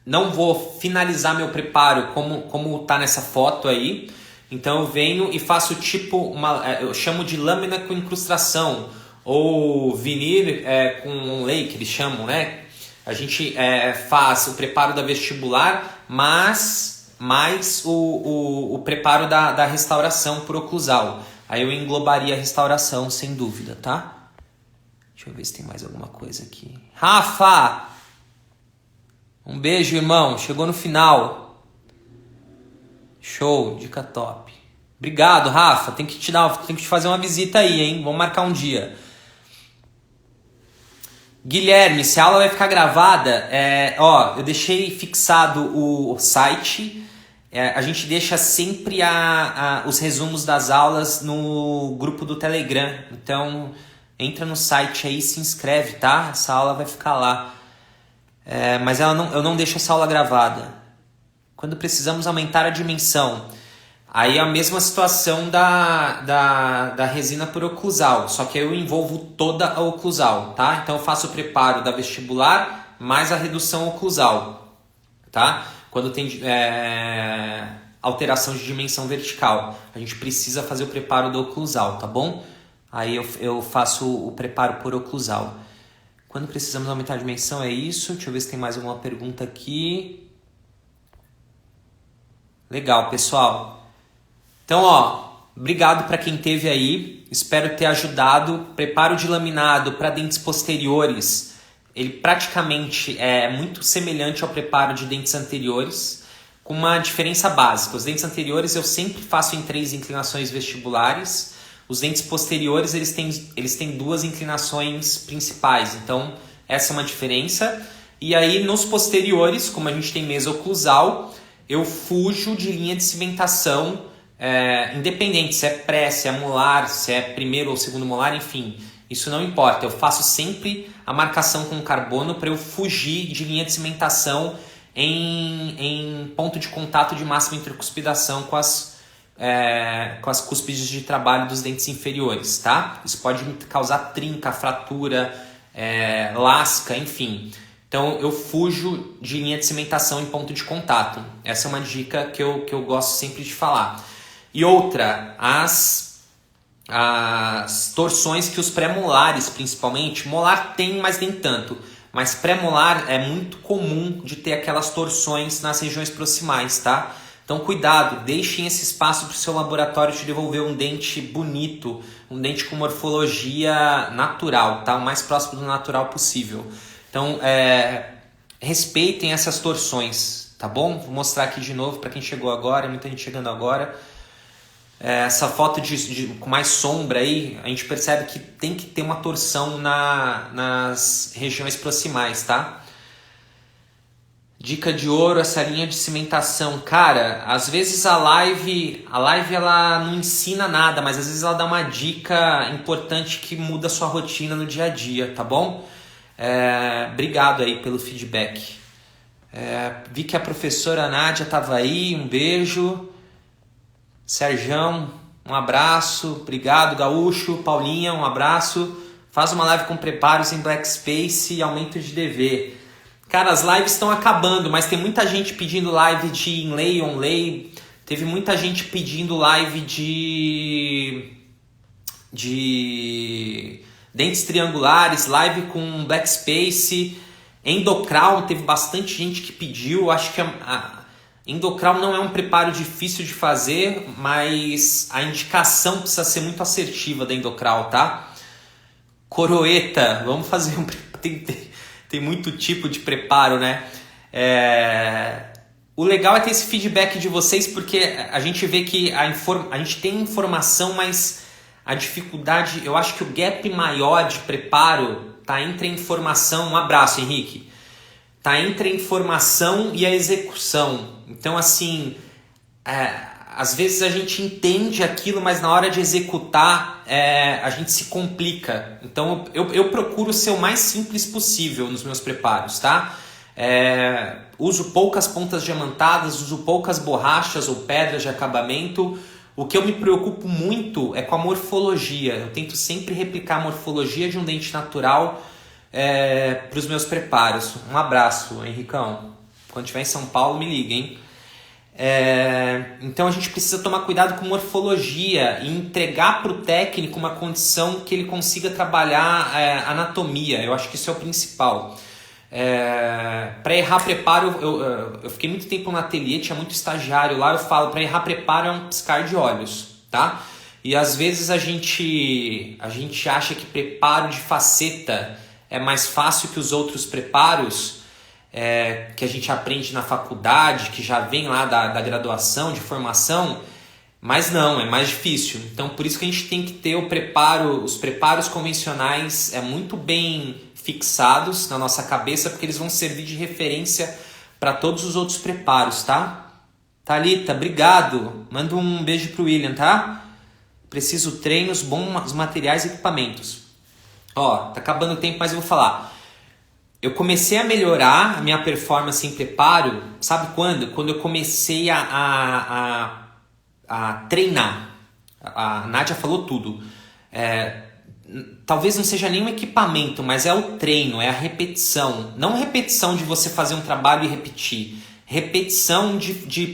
não vou finalizar meu preparo como tá nessa foto aí. Então eu venho e faço tipo eu chamo de lâmina com incrustação ou vinil com um lay que eles chamam, né? A gente faz o preparo da vestibular, mas mais o preparo da restauração por oclusal. Aí eu englobaria a restauração sem dúvida, tá? Deixa eu ver se tem mais alguma coisa aqui. Rafa! Um beijo, irmão. Chegou no final. Show, dica top. Obrigado, Rafa. Tem que te fazer uma visita aí, hein? Vamos marcar um dia. Guilherme, se a aula vai ficar gravada, eu deixei fixado o site. A gente deixa sempre os resumos das aulas no grupo do Telegram. Então, entra no site aí e se inscreve, tá? Essa aula vai ficar lá. Mas eu não deixo essa aula gravada. Quando precisamos aumentar a dimensão, aí é a mesma situação da resina por oclusal, só que aí eu envolvo toda a oclusal, tá? Então eu faço o preparo da vestibular mais a redução oclusal, tá? Quando tem alteração de dimensão vertical, a gente precisa fazer o preparo do oclusal, tá bom? Aí eu faço o preparo por oclusal. Quando precisamos aumentar a dimensão é isso. Deixa eu ver se tem mais alguma pergunta aqui. Legal, pessoal. Então, obrigado para quem esteve aí. Espero ter ajudado. Preparo de laminado para dentes posteriores. Ele praticamente é muito semelhante ao preparo de dentes anteriores, com uma diferença básica. Os dentes anteriores eu sempre faço em 3 inclinações vestibulares. Os dentes posteriores eles têm 2 inclinações principais, então essa é uma diferença. E aí nos posteriores, como a gente tem mesa oclusal, eu fujo de linha de cimentação, independente se é pré, se é molar, se é primeiro ou segundo molar, enfim, isso não importa. Eu faço sempre a marcação com carbono para eu fugir de linha de cimentação em ponto de contato de máxima intercuspidação com as cúspides de trabalho dos dentes inferiores, tá? Isso pode causar trinca, fratura, lasca, enfim. Então eu fujo de linha de cimentação em ponto de contato. Essa é uma dica que eu gosto sempre de falar. E outra, as torções que os pré-molares, principalmente, molar tem, mas nem tanto. mas pré-molar é muito comum de ter aquelas torções nas regiões proximais, tá? Então cuidado, deixem esse espaço para o seu laboratório te devolver um dente bonito, um dente com morfologia natural, tá? O mais próximo do natural possível. Então respeitem essas torções, tá bom? Vou mostrar aqui de novo para quem chegou agora, muita gente chegando agora. Essa foto com mais sombra aí, a gente percebe que tem que ter uma torção nas regiões proximais, tá? Dica de ouro, essa linha de cimentação. Cara, às vezes a live ela não ensina nada, mas às vezes ela dá uma dica importante que muda a sua rotina no dia a dia, tá bom? Obrigado aí pelo feedback. Vi que a professora Nádia estava aí, um beijo. Serjão, um abraço. Obrigado, Gaúcho. Paulinha, um abraço. Faz uma live com preparos em Black Space e aumento de DV. Cara, as lives estão acabando, mas tem muita gente pedindo live de inlay, onlay. Teve muita gente pedindo live de dentes triangulares, live com Black Space. Endocrown, teve bastante gente que pediu. Acho que Endocrown não é um preparo difícil de fazer, mas a indicação precisa ser muito assertiva da Endocrown, tá? Coroeta, vamos fazer um... Tem muito tipo de preparo, né? O legal é ter esse feedback de vocês, porque a gente vê que a gente tem informação, mas a dificuldade... Eu acho que o gap maior de preparo tá entre a informação... Um abraço, Henrique. Tá entre a informação e a execução. Então, assim, às vezes a gente entende aquilo, mas na hora de executar, a gente se complica. Então, eu procuro ser o mais simples possível nos meus preparos, tá? Uso poucas pontas diamantadas, uso poucas borrachas ou pedras de acabamento. O que eu me preocupo muito é com a morfologia. Eu tento sempre replicar a morfologia de um dente natural para os meus preparos. Um abraço, Henricão. Quando estiver em São Paulo, me liga, hein? Então a gente precisa tomar cuidado com morfologia e entregar para o técnico uma condição que ele consiga trabalhar anatomia. Eu acho que isso é o principal. Para errar preparo, eu fiquei muito tempo no ateliê, tinha muito estagiário lá. Eu falo, para errar preparo é um piscar de olhos, tá? E às vezes a gente acha que preparo de faceta é mais fácil que os outros preparos que a gente aprende na faculdade, que já vem lá da graduação, de formação, mas não, é mais difícil. Então por isso que a gente tem que ter os preparos convencionais muito bem fixados na nossa cabeça, porque eles vão servir de referência para todos os outros preparos, tá? Thalita, obrigado. Manda um beijo pro William, tá? Preciso treinos, bons materiais e equipamentos. Ó, tá acabando o tempo, mas eu vou falar. Eu comecei a melhorar a minha performance em preparo, sabe quando? Quando eu comecei a treinar. A Nádia falou tudo. Talvez não seja nenhum equipamento, mas é o treino, é a repetição. Não repetição de você fazer um trabalho e repetir. Repetição de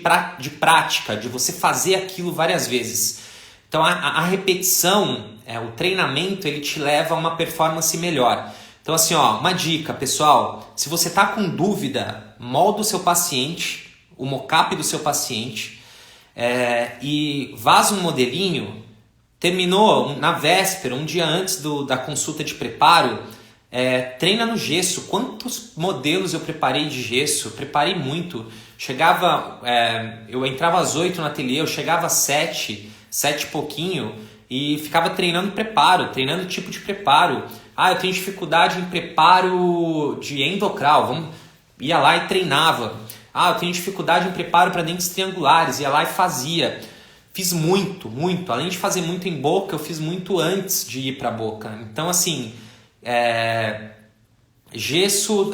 prática, de você fazer aquilo várias vezes. Então a repetição, o treinamento, ele te leva a uma performance melhor. Então assim, uma dica, pessoal, se você está com dúvida, molda o seu paciente, o mockup do seu paciente, e vaza um modelinho. Terminou na véspera, um dia antes da consulta de preparo, treina no gesso. Quantos modelos eu preparei de gesso? Eu preparei muito. Eu entrava às 8 no ateliê, eu chegava às 7 e pouquinho, e ficava treinando preparo, treinando tipo de preparo. Eu tenho dificuldade em preparo de endocral. Ia lá e treinava. Eu tenho dificuldade em preparo para dentes triangulares. Ia lá e fazia. Fiz muito, muito. Além de fazer muito em boca, eu fiz muito antes de ir para a boca. Então, assim, gesso,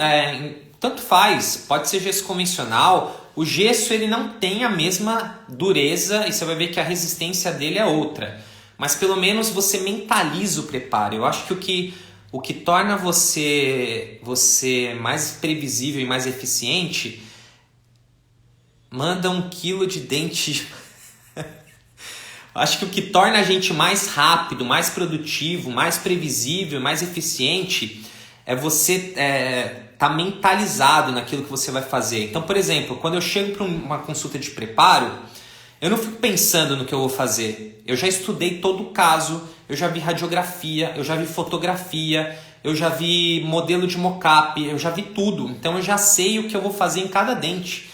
tanto faz. Pode ser gesso convencional. O gesso, ele não tem a mesma dureza e você vai ver que a resistência dele é outra. Mas pelo menos você mentaliza o preparo. Eu acho que o que torna você mais previsível e mais eficiente, manda 1 quilo de dente. Acho que o que torna a gente mais rápido, mais produtivo, mais previsível, mais eficiente é você tá mentalizado naquilo que você vai fazer. Então, por exemplo, quando eu chego para uma consulta de preparo, eu não fico pensando no que eu vou fazer. Eu já estudei todo o caso, eu já vi radiografia, eu já vi fotografia, eu já vi modelo de mocap, eu já vi tudo. Então eu já sei o que eu vou fazer em cada dente.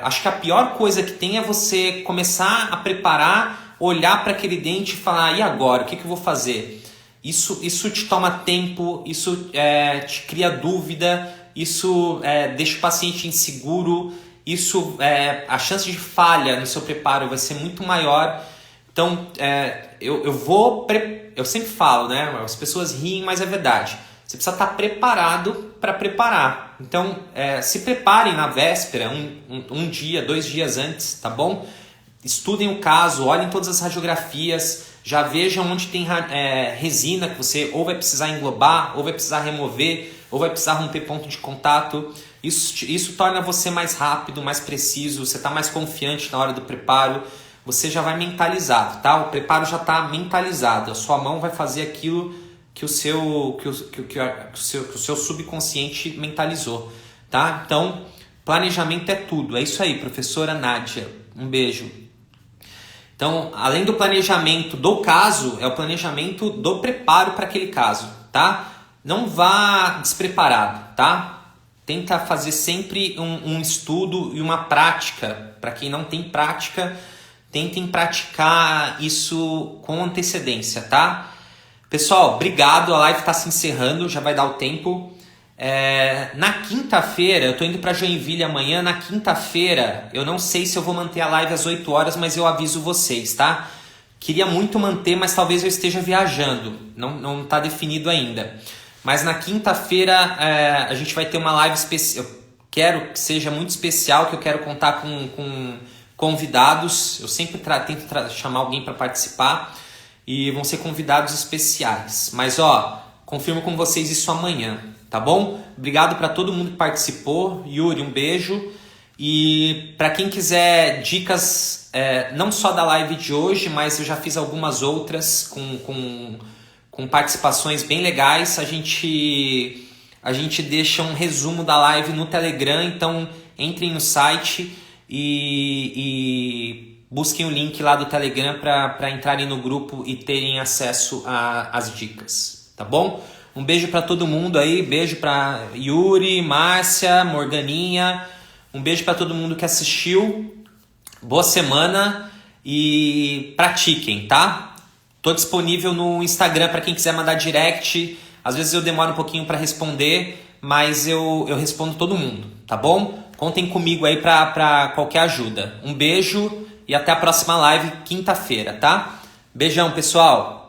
Acho que a pior coisa que tem é você começar a preparar, olhar para aquele dente e falar, e agora? O que eu vou fazer? Isso te toma tempo, isso te cria dúvida, isso deixa o paciente inseguro, a chance de falha no seu preparo vai ser muito maior. Então, eu sempre falo, né? As pessoas riem, mas é verdade. Você precisa estar preparado para preparar. Então, se preparem na véspera, um dia, 2 dias antes, tá bom? Estudem o caso, olhem todas as radiografias, já vejam onde tem resina que você ou vai precisar englobar, ou vai precisar remover, ou vai precisar romper ponto de contato. Isso torna você mais rápido, mais preciso, você está mais confiante na hora do preparo, você já vai mentalizado, tá? O preparo já está mentalizado, a sua mão vai fazer aquilo que o seu subconsciente mentalizou, tá? Então, planejamento é tudo, é isso aí, professora Nádia, um beijo. Então, além do planejamento do caso, é o planejamento do preparo para aquele caso, tá? Não vá despreparado, tá? Tenta fazer sempre um estudo e uma prática. Para quem não tem prática, tentem praticar isso com antecedência, tá? Pessoal, obrigado. A live está se encerrando, já vai dar o tempo. Na quinta-feira, eu tô indo para Joinville amanhã. Na quinta-feira, eu não sei se eu vou manter a live às 8 horas, mas eu aviso vocês, tá? Queria muito manter, mas talvez eu esteja viajando. Não tá definido ainda. Mas na quinta-feira a gente vai ter uma live especial. Eu quero que seja muito especial, que eu quero contar com convidados. Eu sempre tento chamar alguém para participar. E vão ser convidados especiais. Mas confirmo com vocês isso amanhã, tá bom? Obrigado para todo mundo que participou. Yuri, um beijo. E para quem quiser dicas, não só da live de hoje, mas eu já fiz algumas outras com participações bem legais. A gente deixa um resumo da live no Telegram, então entrem no site e busquem o link lá do Telegram para entrarem no grupo e terem acesso às dicas, tá bom? Um beijo para todo mundo aí, beijo para Yuri, Márcia, Morganinha, um beijo para todo mundo que assistiu, boa semana e pratiquem, tá? Tô disponível no Instagram para quem quiser mandar direct, às vezes eu demoro um pouquinho para responder, mas eu respondo todo mundo, tá bom? Contem comigo aí para qualquer ajuda. Um beijo e até a próxima live, quinta-feira, tá? Beijão, pessoal!